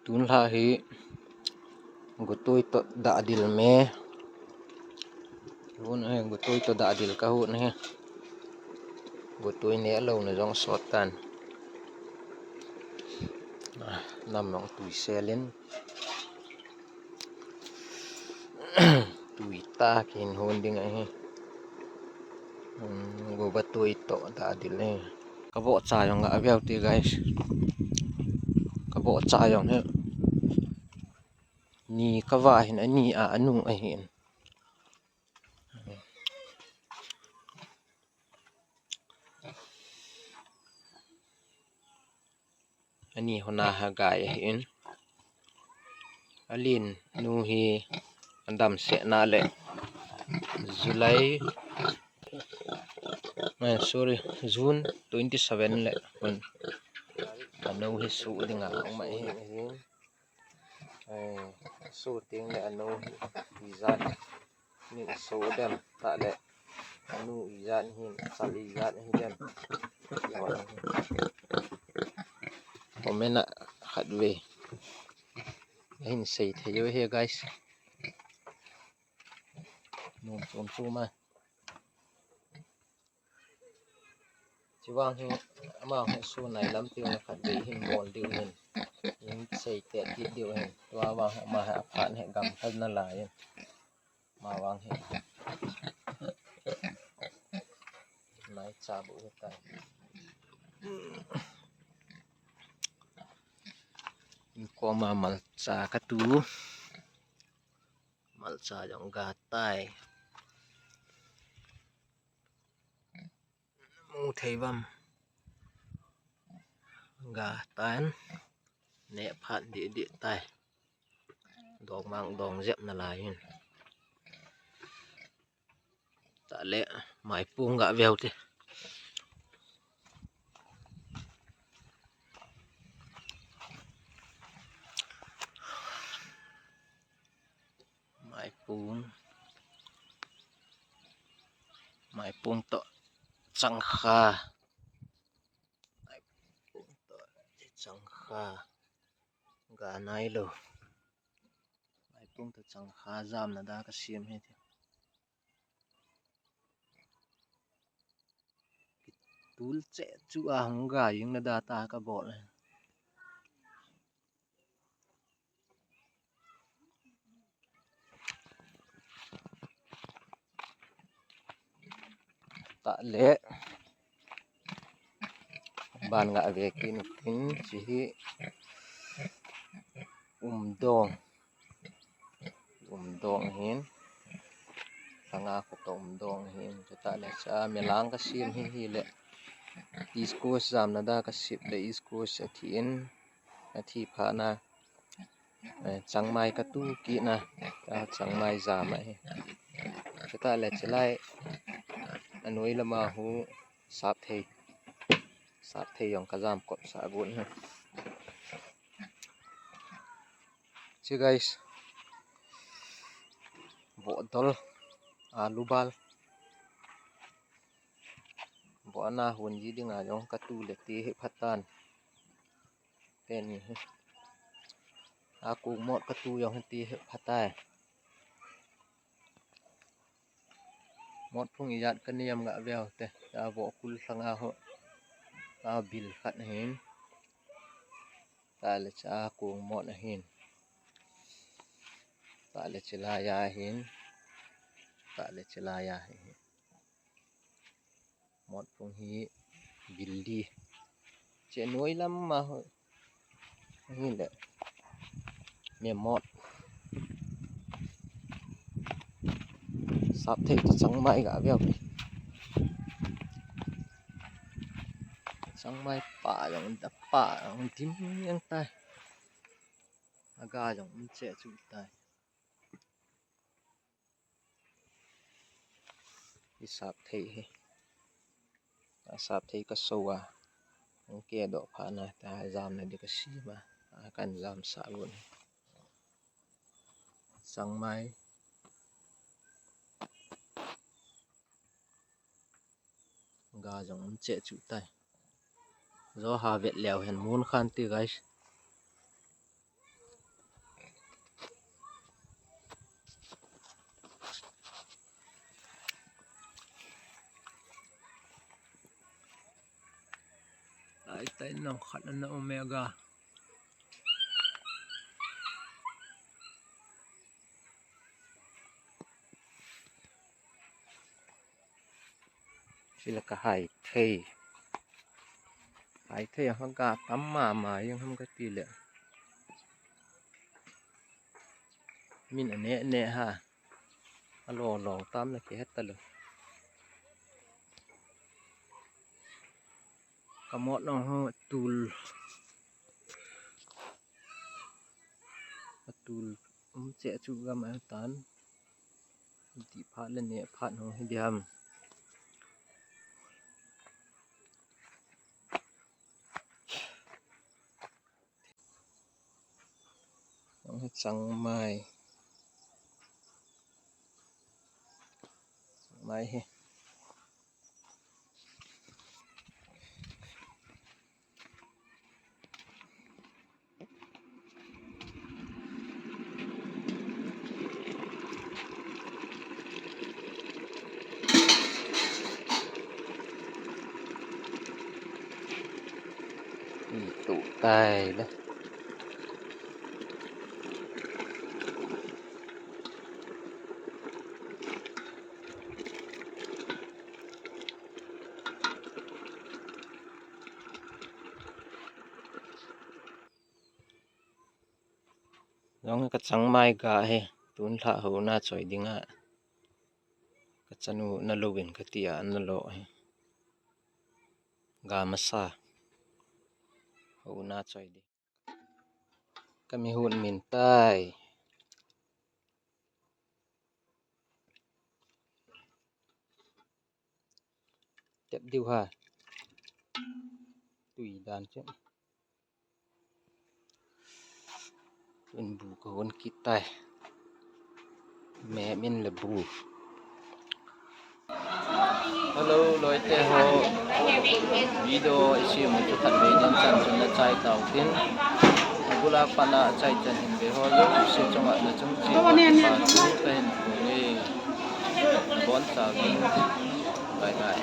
tun lahi gutui to da adil me hun he gutui to da adil ka hun he gutui ne lo na jong sot tan nam nong tui selin tui ta kin hun ding he go batui to da adil he ka bo cha yong ga aviau ti guys ka bo cha yong he ni ka wa hin ani a anung a hin ani hona ha gai hin alin nu hi andam se na le July sorry June 27 le kun ano hi su dinga ma hi su ting le ano hi zat ni so dem ta le anu izat hi sali izat hi dem komena khatwe hin sei theyo he guys nom som su ma chiwang hi ama he su nai lam tiu na khatwe hin bol diu hin sei te ti diu hin wa wa ma ha phan he gam thal na la yin ma wang he nai cha bu ta ko ma mal cha ka tu mal cha jong ga tai mu thei bam ga tan ne phat di di tai dog mang dong zep na la yin ta le mai pung ga veo te mai pung to chang kha mai pung to chang kha ga nai lo mai pung to chang kha jam na da ka sim he tul che chu a hang ga ying na da ta ka bo le ta le ban ga ve kin chi hi dong hin sanga ko tom dong hin ta le cha melang ka sim hi le isco jam na da ka sip le isco se thin a thi pha na changmai ka tu ki na ta changmai jam hi ta le chlai anoi lama hu sap the yong ka jam ko sa gun ha chi guys bodol alu bal bo na hun ji dinga jong ka tu le ti he phatan ten ni a ku mot ka tu yong ti he phatai mot phung izat ka niam ga veo te ta bo kul sanga ho ta bil khat hin ta le cha ku mot hin ta le chila ya hin ta le chila ya hin mot phung hi bil di che noi lam ma ho hi le me mot sap the chang mai ga veo chang mai pa yong da pa ong tim yang tai aga jong che chu tai sap the he sap the ka sowa ong ke do pha na ta jam na de ka si ma kan jam sa gun chang mai ga jong che chu tai zo ha vet leo hen mun khan ti guys tay no khat na omega sila ka hai thei hanga tamma ma yang ham ka ti le min ane ha alo long tam la ke hatta lo kamot no ho tul che chu ga ma tan ti pha le ne phat ho hiamต้องสั่งไม้เฮตุใต้ละน้องก็สั่งไม้กะเฮตุนละหูน่าสวยดิงะก็จะนูนโลเวนกะติยานโลเฮกามาซาหูน่าสวยดิก็มีหุ่นมินใต้เจ็บดิวฮะตุยดานเจ้เป็นบูกวนกิตายแม่มินละบูฮัลโหลLeute ho video isi mo tu khat vein chan chun na chai tau tin gula pana chai chan in be ho lo se chonga na chung chi pa chu pen ni bon sa bye bye